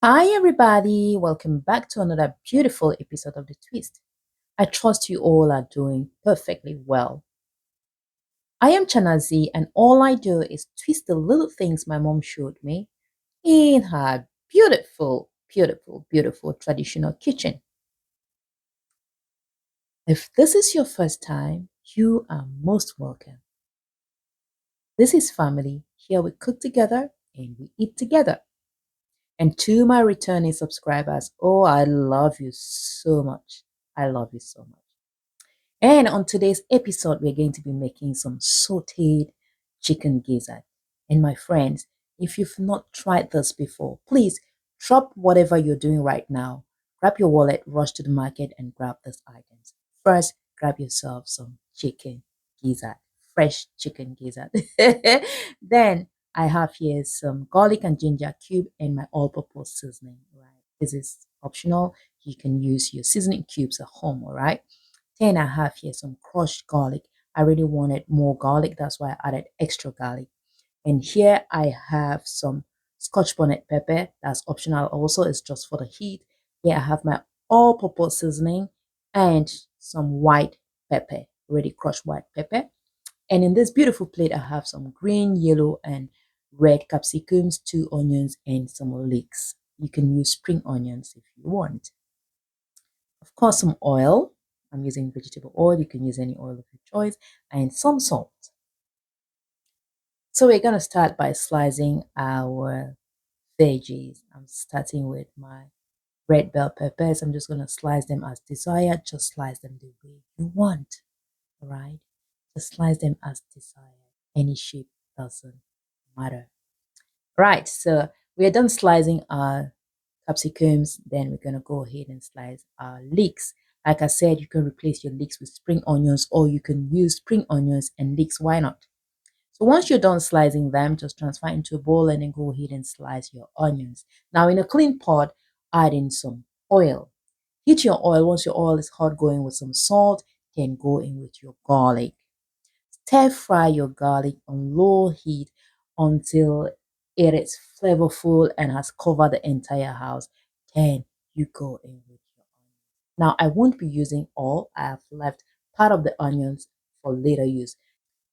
Hi, everybody. Welcome back to another beautiful episode of The Twist. I trust you all are doing perfectly well. I am Chanazi, and all I do is twist the little things my mom showed me in her beautiful traditional kitchen. If this is your first time, you are most welcome. This is family. Here we cook together and we eat together. And to my returning subscribers, oh, I love you so much. I love you so much. And on today's episode, we're going to be making some sauteed chicken gizzard. And my friends, if you've not tried this before, please drop whatever you're doing right now. Grab your wallet, rush to the market, and grab these items. First, grab yourself some chicken gizzard, fresh chicken gizzard. Then I have here some garlic and ginger cube and my all-purpose seasoning. Right, this is optional. You can use your seasoning cubes at home. All right. Then I have here some crushed garlic. I really wanted more garlic, that's why I added extra garlic. And here I have some scotch bonnet pepper, that's optional also, it's just for the heat. Here I have my all-purpose seasoning and some white pepper, already crushed white pepper. And in this beautiful plate, I have some green, yellow, and red capsicums, 2 onions, and some leeks. You can use spring onions if you want. Of course, some oil. I'm using vegetable oil. You can use any oil of your choice. And some salt. So we're going to start by slicing our veggies. I'm starting with my red bell peppers. I'm just going to slice them as desired. Just slice them the way you want. All right? Just slice them as desired. Any shape doesn't matter. Right. So we're done slicing our capsicums, then we're gonna go ahead and slice our leeks. Like I said, you can replace your leeks with spring onions, or you can use spring onions and leeks. Why not? So once you're done slicing them, just transfer into a bowl and then go ahead and slice your onions. Now in a clean pot, add in some oil. Heat your oil. Once your oil is hot, go in with some salt, then go in with your garlic. Stir fry your garlic on low heat until it is flavorful and has covered the entire house. Then you go in with your onions. Now, I won't be using all. I have left part of the onions for later use.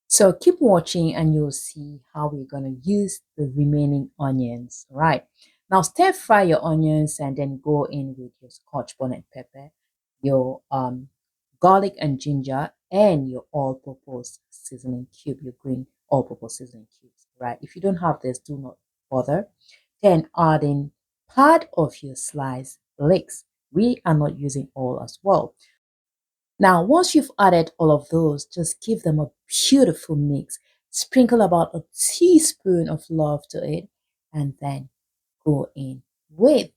So keep watching and you'll see how we're going to use the remaining onions. All right. Now, stir fry your onions and then go in with your scotch bonnet pepper, your garlic and ginger, and your all-purpose seasoning cube, your green all-purpose seasoning cubes, right? If you don't have this, do not bother. Then add in part of your sliced leeks. We are not using all as well. Now, once you've added all of those, just give them a beautiful mix. Sprinkle about a teaspoon of love to it, and then go in with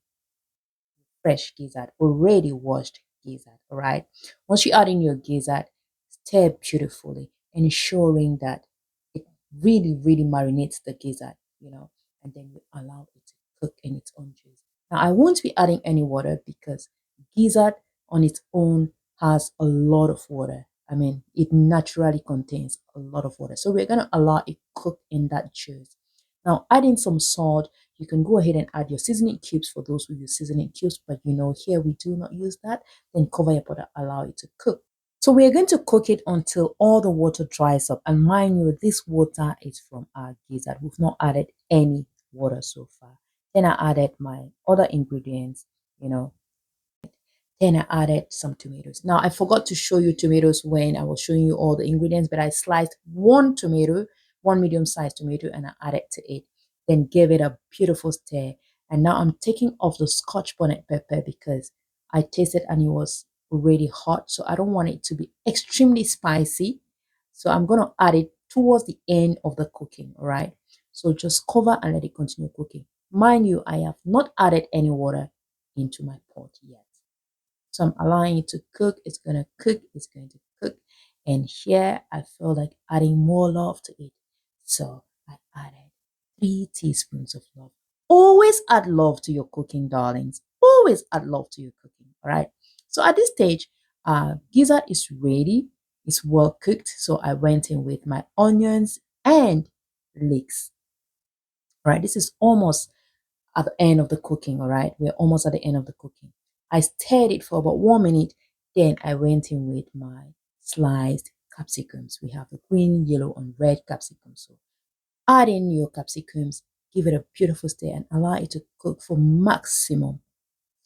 fresh gizzard, already washed gizzard. All right. Once you add in your gizzard, stir beautifully, ensuring that it really marinates the gizzard, and then you allow it to cook in its own juice. Now, I won't be adding any water because gizzard on its own has a lot of water. I mean, it naturally contains a lot of water. So we're going to allow it cook in that juice. Now, adding some salt, you can go ahead and add your seasoning cubes for those who use seasoning cubes, but here we do not use that. Then cover your pot and allow it to cook. So we are going to cook it until all the water dries up. And mind you, this water is from our gizzard. We've not added any water so far. Then I added my other ingredients, you know. Then I added some tomatoes. Now I forgot to show you tomatoes when I was showing you all the ingredients, but I sliced one tomato, one medium-sized tomato, and I added to it. Then gave it a beautiful stir. And now I'm taking off the scotch bonnet pepper because I tasted and it was already hot. So I don't want it to be extremely spicy. So I'm gonna add it towards the end of the cooking. All right. So just cover and let it continue cooking. Mind you, I have not added any water into my pot yet. So I'm allowing it to cook. It's going to cook. It's going to cook. And here I feel like adding more love to it. So I added 3 teaspoons of love. Always add love to your cooking, darlings. Always add love to your cooking. All right. So at this stage, gizzard is ready. It's well cooked. So I went in with my onions and leeks. All right. This is almost at the end of the cooking, all right? We're almost at the end of the cooking. I stirred it for about 1 minute. Then I went in with my sliced capsicums. We have the green, yellow, and red capsicums. So add in your capsicums, give it a beautiful stir, and allow it to cook for maximum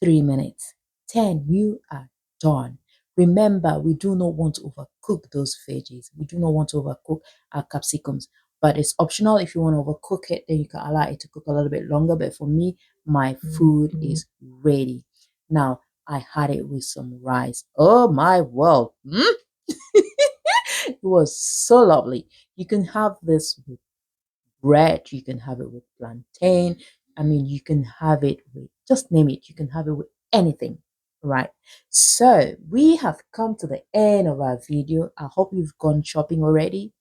3 minutes. 10, you are done. Remember, we do not want to overcook those veggies. We do not want to overcook our capsicums, but it's optional. If you want to overcook it, then you can allow it to cook a little bit longer. But for me, my food is ready. Now, I had it with some rice. Oh my world. It was so lovely. You can have this with bread, you can have it with plantain. I mean, you can have it with, just name it, you can have it with anything, right? So we have come to the end of our video. I hope you've gone shopping already.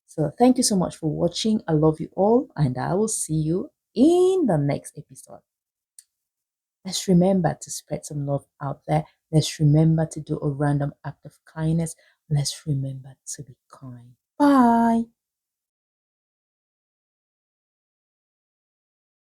So thank you so much for watching. I love you all, and I will see you in the next episode. Let's remember to spread some love out there. Let's remember to do a random act of kindness. Let's remember to be kind. Bye.